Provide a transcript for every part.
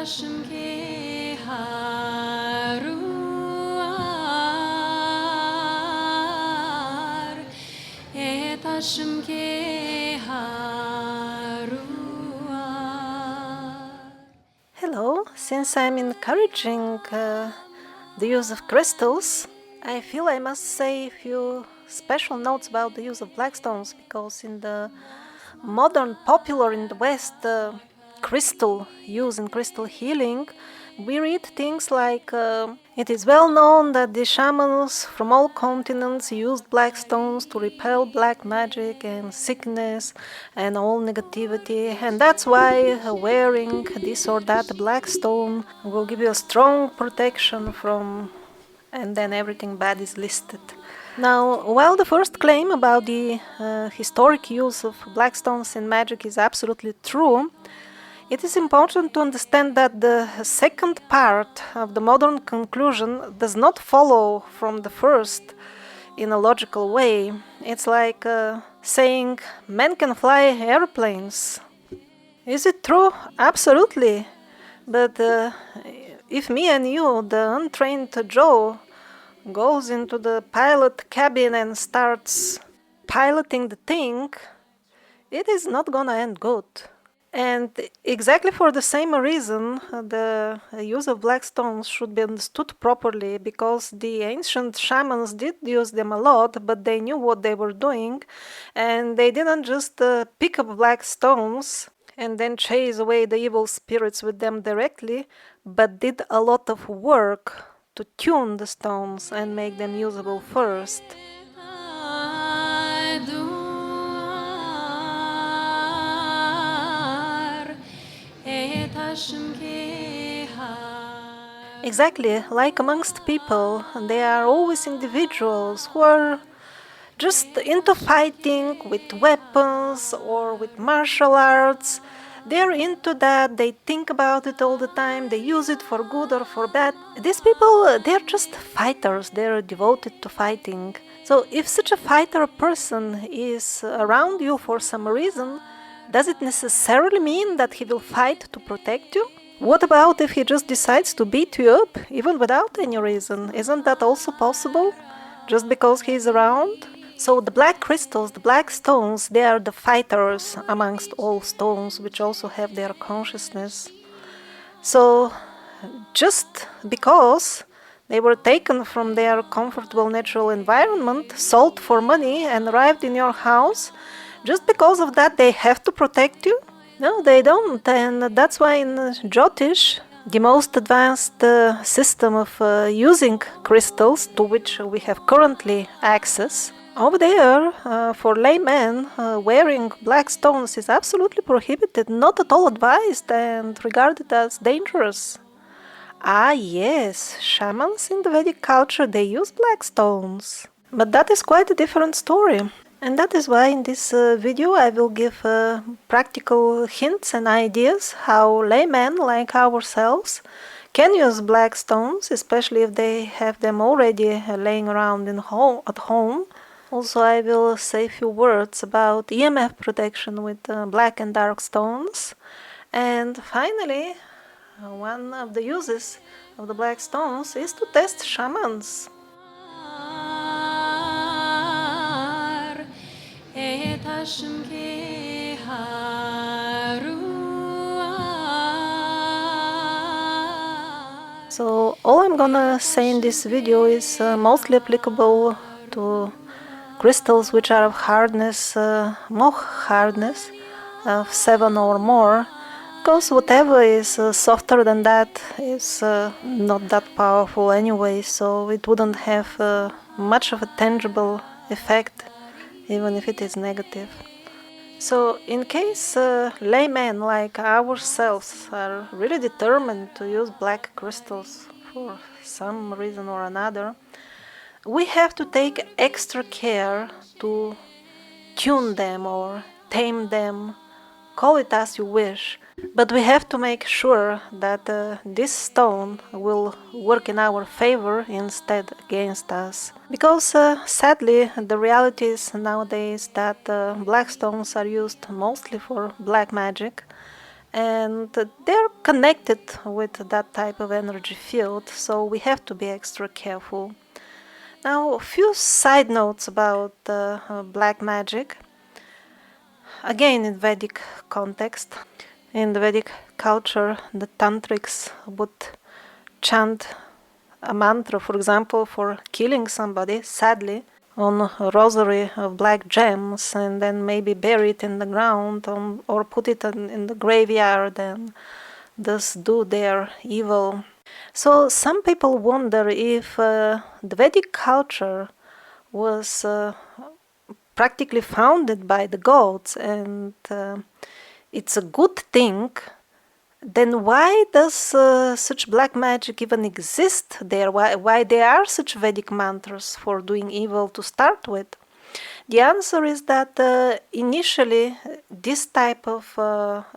Hello, since I'm encouraging the use of crystals, I feel I must say a few special notes about the use of black stones, because in the modern, popular in the West, crystal use and crystal healing, we read things like it is well known that the shamans from all continents used black stones to repel black magic and sickness and all negativity, and that's why wearing this or that black stone will give you a strong protection from, and then everything bad is listed. Now, while the first claim about the historic use of black stones in magic is absolutely true, it is important to understand that the second part of the modern conclusion does not follow from the first in a logical way. It's like saying men can fly airplanes. Is it true? Absolutely. But if me and you, the untrained Joe, goes into the pilot cabin and starts piloting the thing, it is not gonna end good. And exactly for the same reason, the use of black stones should be understood properly, because the ancient shamans did use them a lot, but they knew what they were doing, and they didn't just pick up black stones and then chase away the evil spirits with them directly, but did a lot of work to tune the stones and make them usable first. Exactly, like amongst people, there are always individuals who are just into fighting with weapons or with martial arts. They're into that, they think about it all the time, they use it for good or for bad. These people, they're just fighters, they're devoted to fighting. So if such a fighter person is around you for some reason, does it necessarily mean that he will fight to protect you? What about if he just decides to beat you up, even without any reason? Isn't that also possible, just because he's around? So the black crystals, the black stones, they are the fighters amongst all stones, which also have their consciousness. So just because they were taken from their comfortable natural environment, sold for money, and arrived in your house, just because of that they have to protect you? No, they don't. And that's why in Jyotish, the most advanced system of using crystals, to which we have currently access, over there, for laymen, wearing black stones is absolutely prohibited, not at all advised, and regarded as dangerous. Ah yes, shamans in the Vedic culture, they use black stones. But that is quite a different story. And that is why in this video I will give practical hints and ideas how laymen like ourselves can use black stones, especially if they have them already laying around at home. Also, I will say a few words about EMF protection with black and dark stones. And finally, one of the uses of the black stones is to test shamans. So all I'm gonna say in this video is mostly applicable to crystals which are of hardness, moch hardness, of 7 or more, because whatever is softer than that is not that powerful anyway, so it wouldn't have much of a tangible effect, even if it is negative. So in case laymen like ourselves are really determined to use black crystals for some reason or another, we have to take extra care to tune them or tame them, call it as you wish, but we have to make sure that this stone will work in our favor instead against us. Because sadly, the reality is nowadays that black stones are used mostly for black magic, and they're connected with that type of energy field, so we have to be extra careful. Now, a few side notes about black magic. Again, in Vedic context, in the Vedic culture, the Tantrics would chant a mantra, for example, for killing somebody, sadly, on a rosary of black gems, and then maybe bury it in the ground or put it in the graveyard and thus do their evil. So some people wonder if the Vedic culture was practically founded by the gods and it's a good thing, then why does such black magic even exist there? Why there are such Vedic mantras for doing evil to start with? The answer is that initially this type of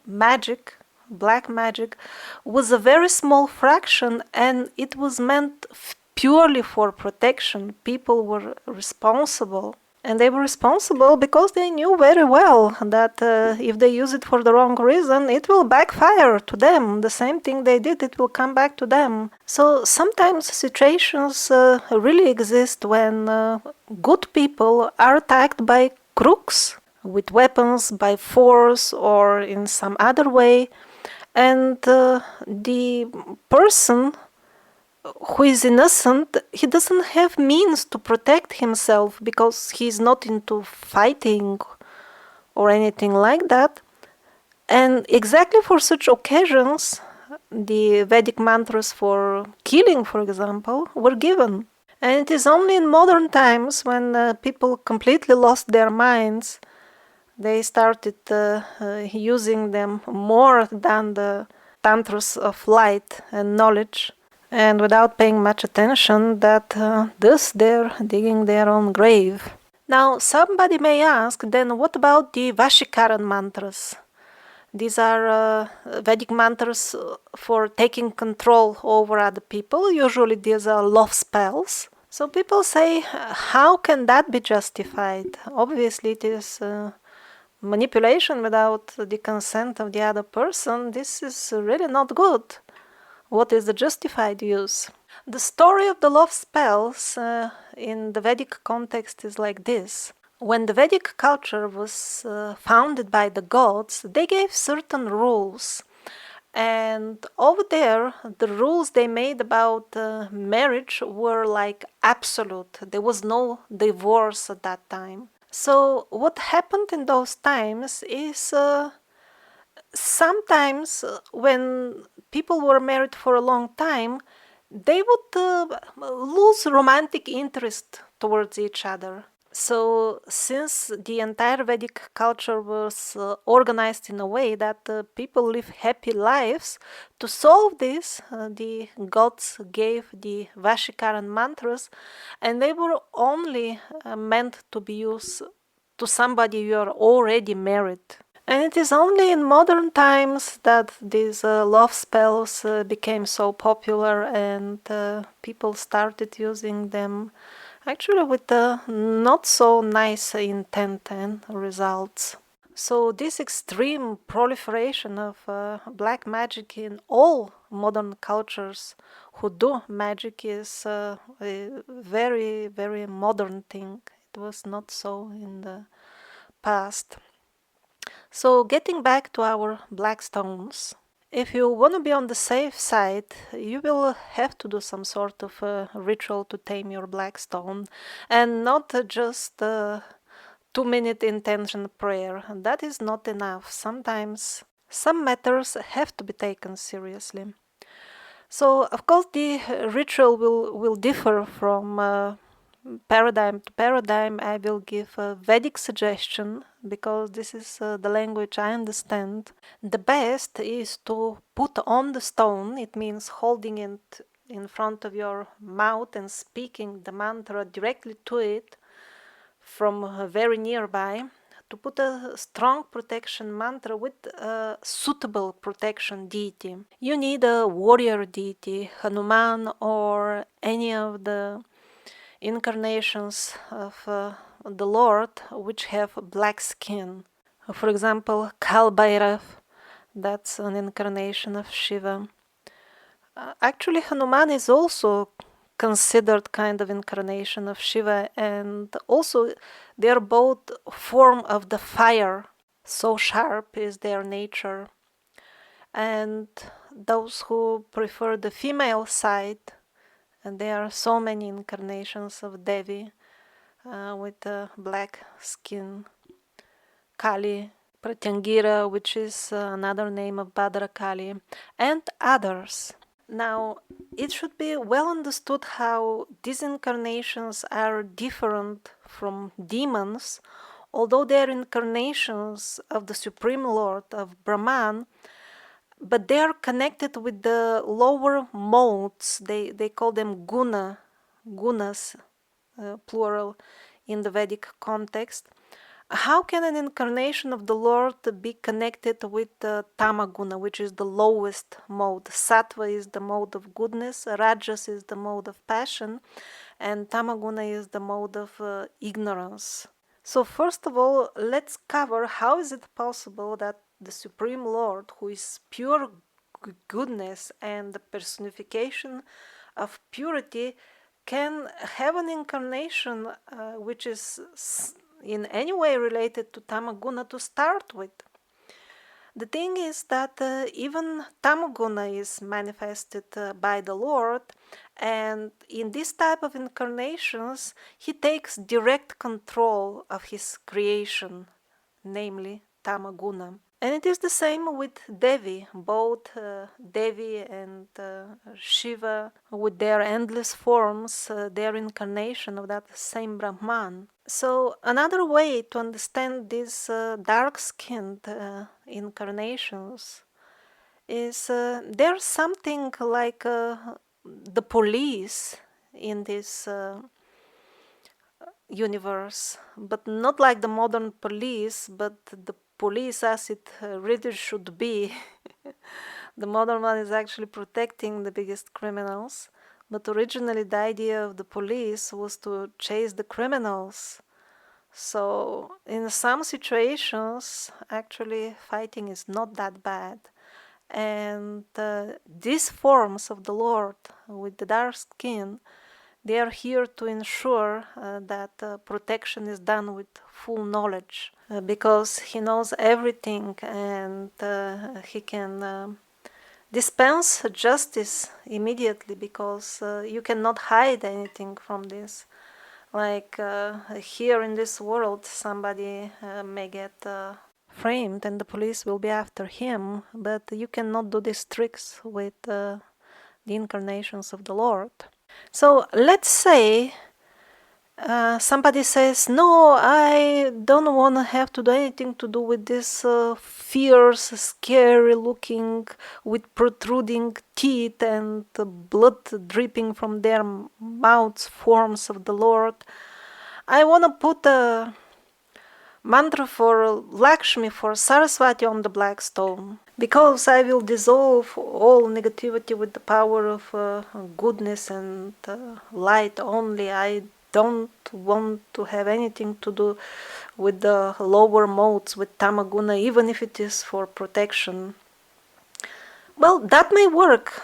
magic, black magic, was a very small fraction and it was meant purely for protection. People were responsible. And they were responsible because they knew very well that if they use it for the wrong reason, it will backfire to them. The same thing they did, it will come back to them. So sometimes situations really exist when good people are attacked by crooks with weapons, by force, or in some other way. And the person who is innocent, he doesn't have means to protect himself because he's not into fighting or anything like that. And exactly for such occasions, the Vedic mantras for killing, for example, were given. And it is only in modern times when people completely lost their minds, they started using them more than the tantras of light and knowledge. And without paying much attention, that thus they're digging their own grave. Now, somebody may ask, then what about the Vashikaran mantras? These are Vedic mantras for taking control over other people. Usually these are love spells. So people say, how can that be justified? Obviously it is manipulation without the consent of the other person. This is really not good. What is the justified use? The story of the love spells in the Vedic context is like this. When the Vedic culture was founded by the gods, they gave certain rules. And over there, the rules they made about marriage were like absolute. There was no divorce at that time. So what happened in those times is sometimes when people were married for a long time, they would lose romantic interest towards each other. So since the entire Vedic culture was organized in a way that people live happy lives, to solve this, the gods gave the Vashikaran mantras, and they were only meant to be used to somebody you are already married. And it is only in modern times that these love spells became so popular and people started using them actually with not so nice intent and results. So this extreme proliferation of black magic in all modern cultures who do magic is a very, very modern thing. It was not so in the past. So getting back to our black stones, if you want to be on the safe side, you will have to do some sort of ritual to tame your black stone, and not just a 2-minute intention prayer. That is not enough. Sometimes some matters have to be taken seriously. So, of course, the ritual will differ from paradigm to paradigm. I will give a Vedic suggestion because this is the language I understand. The best is to put on the stone, it means holding it in front of your mouth and speaking the mantra directly to it from very nearby, to put a strong protection mantra with a suitable protection deity. You need a warrior deity, Hanuman, or any of the incarnations of the Lord which have black skin. For example, Kal Bhairav, That's an incarnation of Shiva. Actually, Hanuman is also considered kind of incarnation of Shiva, and also they are both form of the fire. So sharp is their nature. And those who prefer the female side, and there are so many incarnations of Devi with black skin, Kali, Pratyangira, which is another name of Bhadrakali, and others. Now, it should be well understood how these incarnations are different from demons, although they are incarnations of the Supreme Lord of Brahman, but they are connected with the lower modes. They call them gunas, plural, in the Vedic context. How can an incarnation of the Lord be connected with the tamaguna, which is the lowest mode? Sattva is the mode of goodness, rajas is the mode of passion, and tamaguna is the mode of ignorance. So first of all, let's cover how is it possible that the Supreme Lord, who is pure goodness and the personification of purity, can have an incarnation which is in any way related to tamaguna to start with. The thing is that even tamaguna is manifested by the Lord, and in this type of incarnations he takes direct control of his creation, namely tamaguna. And it is the same with Devi. Both Devi and Shiva, with their endless forms, their incarnation of that same Brahman. So another way to understand these dark-skinned incarnations is there's something like the police in this universe, but not like the modern police, but the police as it really should be. The modern one is actually protecting the biggest criminals, but originally the idea of the police was to chase the criminals. So in some situations, actually fighting is not that bad. And these forms of the Lord with the dark skin, they are here to ensure that protection is done with full knowledge, because he knows everything, and he can dispense justice immediately, because you cannot hide anything from this. Like here in this world, somebody may get framed and the police will be after him, but you cannot do these tricks with the incarnations of the Lord. So let's say somebody says, no, I don't want to have to do anything to do with this fierce, scary looking, with protruding teeth and blood dripping from their mouths forms of the Lord. I want to put a mantra for Lakshmi, for Saraswati on the black stone, because I will dissolve all negativity with the power of goodness and light only. I don't want to have anything to do with the lower modes, with tamaguna, even if it is for protection. Well, that may work.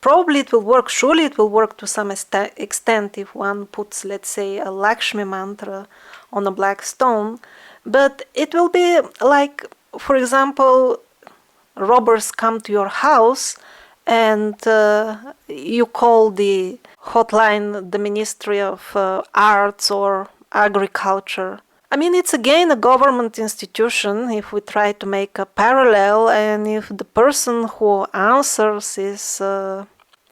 Probably it will work. Surely it will work to some extent if one puts, let's say, a Lakshmi mantra on a black stone. But it will be like, for example, robbers come to your house and you call the hotline, the Ministry of Arts or Agriculture. I mean, it's again a government institution if we try to make a parallel, and if the person who answers is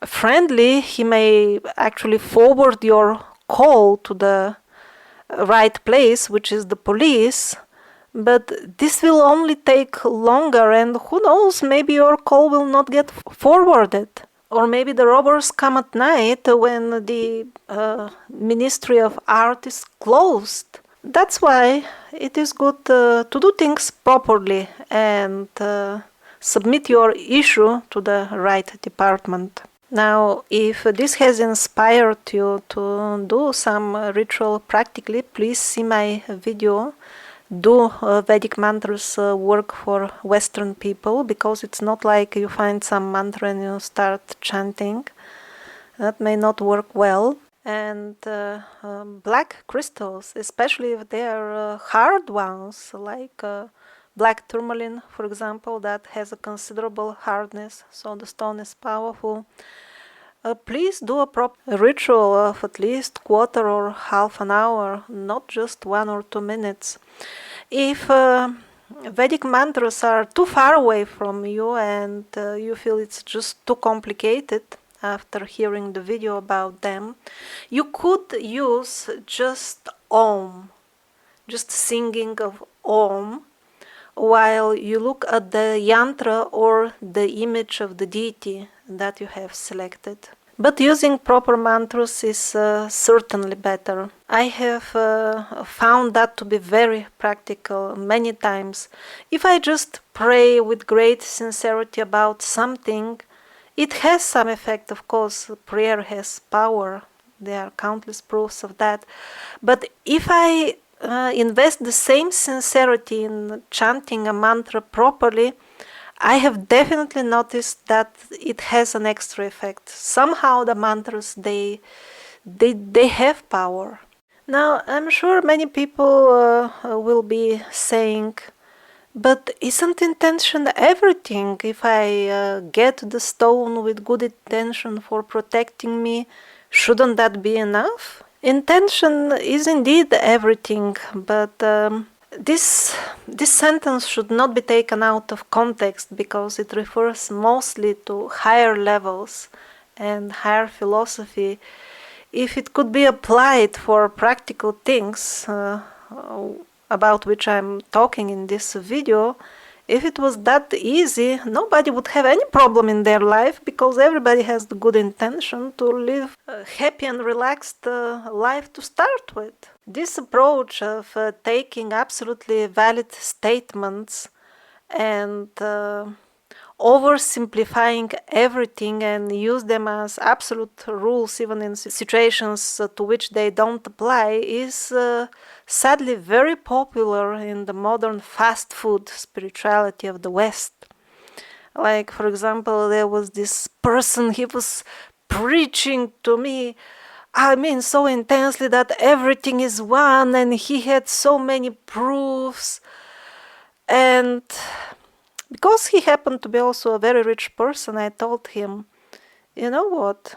friendly, he may actually forward your call to the right place, which is the police. But this will only take longer, and who knows, maybe your call will not get forwarded. Or maybe the robbers come at night when the Ministry of Art is closed. That's why it is good to do things properly and submit your issue to the right department. Now, if this has inspired you to do some ritual practically, please see my video do Vedic mantras work for Western people, because it's not like you find some mantra and you start chanting. That may not work well. And black crystals, especially if they are hard ones, like black tourmaline, for example, that has a considerable hardness, so the stone is powerful. Please do a proper ritual of at least quarter or half an hour, not just 1 or 2 minutes. If Vedic mantras are too far away from you and you feel it's just too complicated after hearing the video about them, you could use just Om, just singing of Om, while you look at the yantra or the image of the deity that you have selected. But using proper mantras is certainly better. I have found that to be very practical many times. If I just pray with great sincerity about something, it has some effect, of course. Prayer has power. There are countless proofs of that. But if I invest the same sincerity in chanting a mantra properly, I have definitely noticed that it has an extra effect. Somehow the mantras, they have power. Now, I'm sure many people will be saying, but isn't intention everything? If I get the stone with good intention for protecting me, shouldn't that be enough? Intention is indeed everything, but this sentence should not be taken out of context, because it refers mostly to higher levels and higher philosophy. If it could be applied for practical things about which I'm talking in this video, if it was that easy, nobody would have any problem in their life, because everybody has the good intention to live a happy and relaxed life to start with. This approach of taking absolutely valid statements and oversimplifying everything and use them as absolute rules even in situations to which they don't apply is sadly very popular in the modern fast food spirituality of the West. Like, for example, there was this person, he was preaching to me, I mean, so intensely, that everything is one, and he had so many proofs. And because he happened to be also a very rich person, I told him, you know what?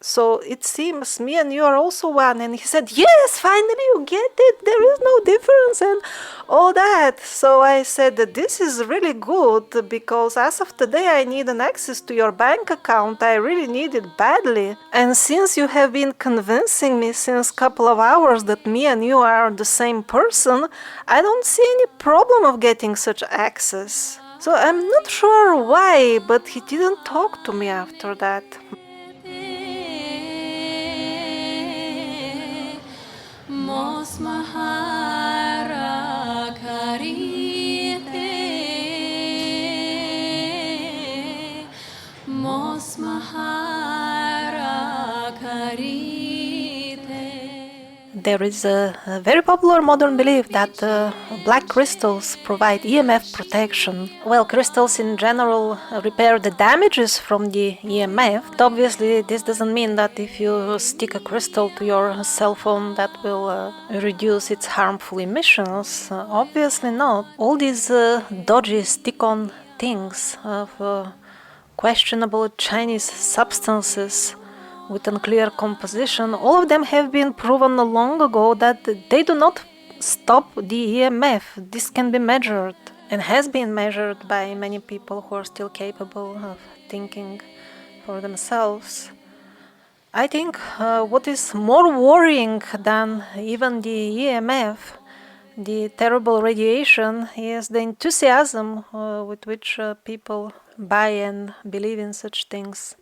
So it seems me and you are also one. And he said, yes, finally you get it. There is no difference and all that. So I said that this is really good, because as of today I need an access to your bank account. I really need it badly. And since you have been convincing me since a couple of hours that me and you are the same person, I don't see any problem of getting such access. So I'm not sure why, but he didn't talk to me after that. Mos mahara karite, mos mahara karite. There is a very popular modern belief that black crystals provide EMF protection. Well, crystals in general repair the damages from the EMF. But obviously, this doesn't mean that if you stick a crystal to your cell phone that will reduce its harmful emissions. Obviously not. All these dodgy stick-on things of questionable Chinese substances with unclear composition, all of them have been proven long ago that they do not stop the EMF. This can be measured and has been measured by many people who are still capable of thinking for themselves. I think what is more worrying than even the EMF, the terrible radiation, is the enthusiasm with which people buy and believe in such things.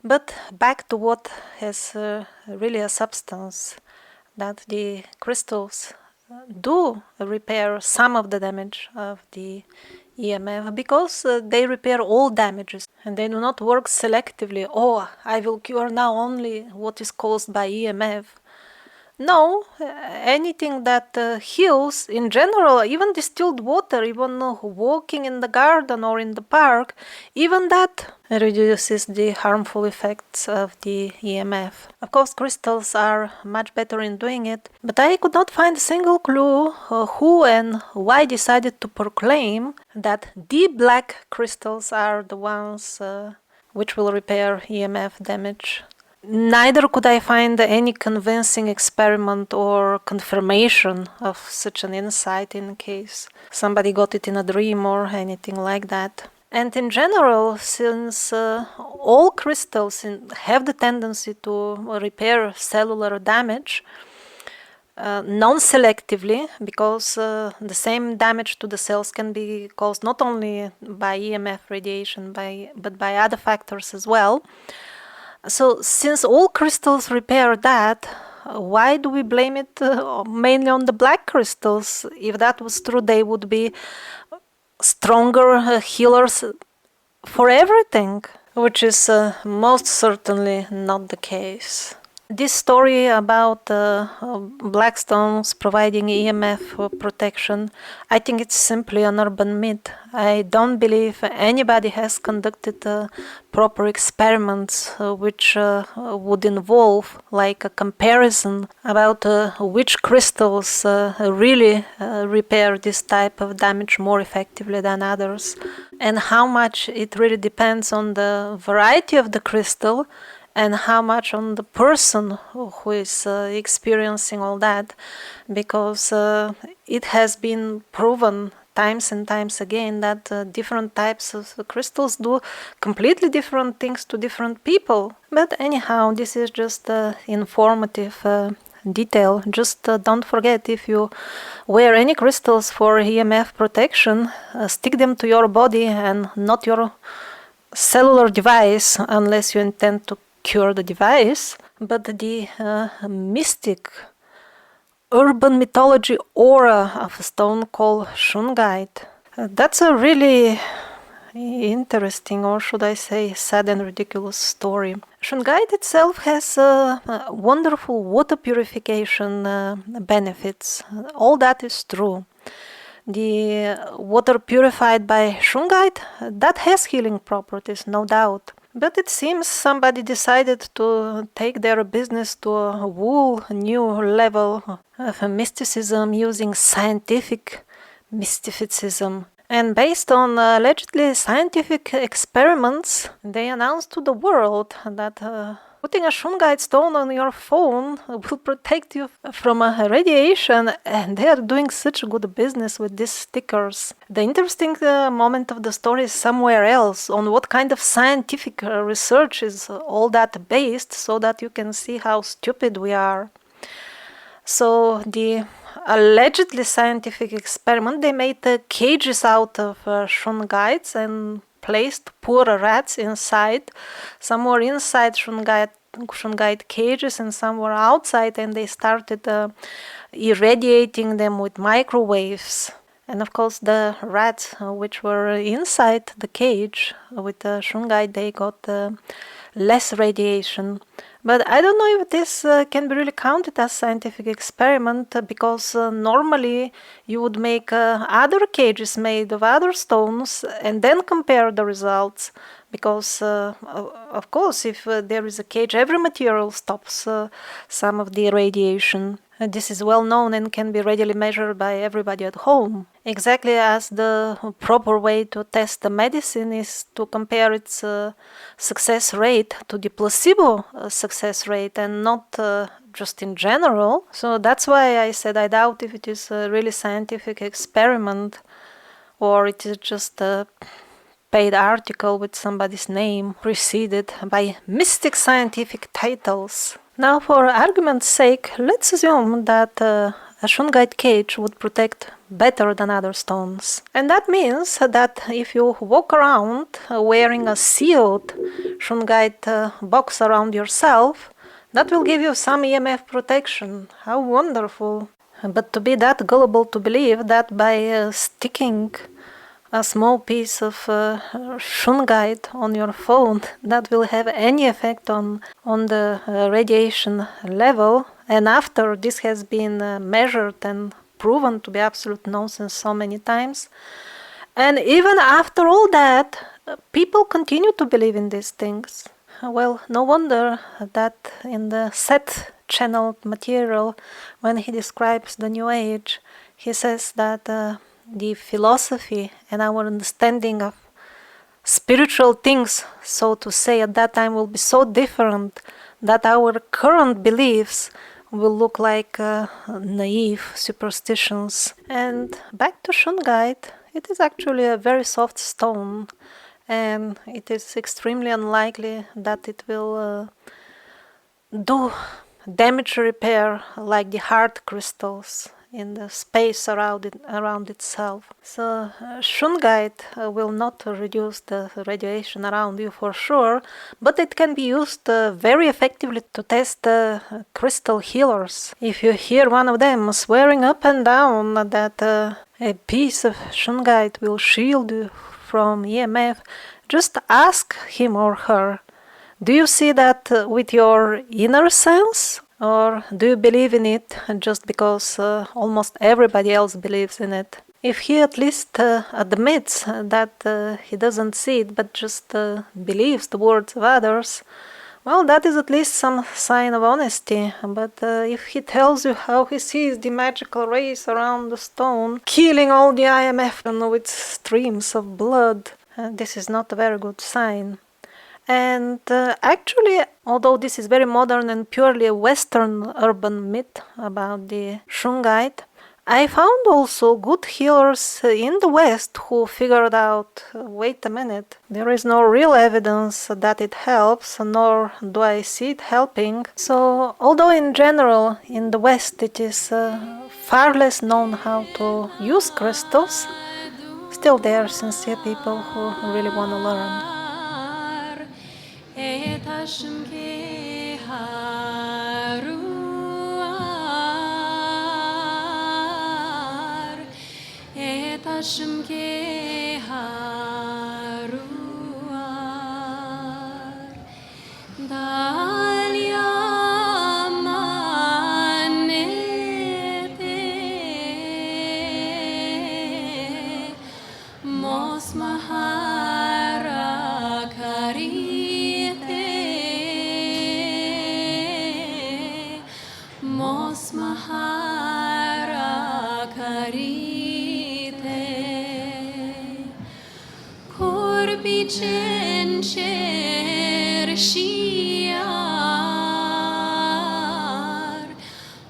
But back to what has really a substance, that the crystals do repair some of the damage of the EMF, because they repair all damages and they do not work selectively. Oh, I will cure now only what is caused by EMF. No, anything that heals in general, even distilled water, even walking in the garden or in the park, even that reduces the harmful effects of the EMF. Of course, crystals are much better in doing it, but I could not find a single clue who and why decided to proclaim that the black crystals are the ones which will repair EMF damage. Neither could I find any convincing experiment or confirmation of such an insight in case somebody got it in a dream or anything like that. And in general, since all crystals have the tendency to repair cellular damage, non-selectively, because the same damage to the cells can be caused not only by EMF radiation, but by other factors as well. So, since all crystals repair that, why do we blame it mainly on the black crystals? If that was true, they would be stronger healers for everything, which is most certainly not the case. This story about black stones providing EMF protection, I think it's simply an urban myth. I don't believe anybody has conducted proper experiments which would involve like a comparison about which crystals really repair this type of damage more effectively than others, and how much it really depends on the variety of the crystal and how much on the person who is experiencing all that, because it has been proven times and times again that different types of crystals do completely different things to different people. But anyhow, this is just informative detail. Just don't forget, if you wear any crystals for EMF protection, stick them to your body and not your cellular device, unless you intend to cure the device, but the mystic urban mythology aura of a stone called Shungite. That's a really interesting, or should I say sad and ridiculous story. Shungite itself has wonderful water purification benefits. All that is true. The water purified by Shungite, that has healing properties, no doubt. But it seems somebody decided to take their business to a whole new level of mysticism using scientific mysticism. And based on allegedly scientific experiments, they announced to the world that putting a Shungite stone on your phone will protect you from radiation, and they are doing such good business with these stickers. The interesting moment of the story is somewhere else, on what kind of scientific research is all that based, so that you can see how stupid we are. So the allegedly scientific experiment, they made cages out of Shungites and placed poor rats inside. Some were inside Shungite cages and some were outside, and they started irradiating them with microwaves. And of course, the rats which were inside the cage with the Shungite, they got less radiation. But I don't know if this can be really counted as scientific experiment, because normally you would make other cages made of other stones and then compare the results. Because, of course, if there is a cage, every material stops some of the radiation. This is well known and can be readily measured by everybody at home. Exactly as the proper way to test the medicine is to compare its success rate to the placebo success rate, and not just in general. So that's why I said I doubt if it is a really scientific experiment, or it is just a paid article with somebody's name preceded by mystic scientific titles. Now, for argument's sake, let's assume that a Shungite cage would protect better than other stones. And that means that if you walk around wearing a sealed Shungite box around yourself, that will give you some EMF protection. How wonderful! But to be that gullible to believe that by sticking a small piece of Shungite on your phone that will have any effect on the radiation level, And after this has been measured and proven to be absolute nonsense so many times, and even after all that, people continue to believe in these things. Well, no wonder that in the set channeled material, when he describes the New Age, he says that the philosophy and our understanding of spiritual things, so to say, at that time will be so different that our current beliefs will look like naive superstitions. And back to Shungite, it is actually a very soft stone, and it is extremely unlikely that it will do damage repair like the hard crystals in the space around itself. So Shungite will not reduce the radiation around you for sure, but it can be used very effectively to test crystal healers. If you hear one of them swearing up and down that a piece of Shungite will shield you from EMF, just ask him or her, do you see that with your inner sense? Or do you believe in it just because almost everybody else believes in it? If he at least admits that he doesn't see it but just believes the words of others, well, that is at least some sign of honesty. But if he tells you how he sees the magical rays around the stone, killing all the IMF with streams of blood, this is not a very good sign. And actually, although this is very modern and purely a Western urban myth about the Shungite, I found also good healers in the West who figured out, wait a minute, there is no real evidence that it helps, nor do I see it helping. So, although in general in the West it is far less known how to use crystals, still there are sincere people who really want to learn.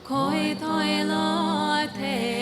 Koi toilote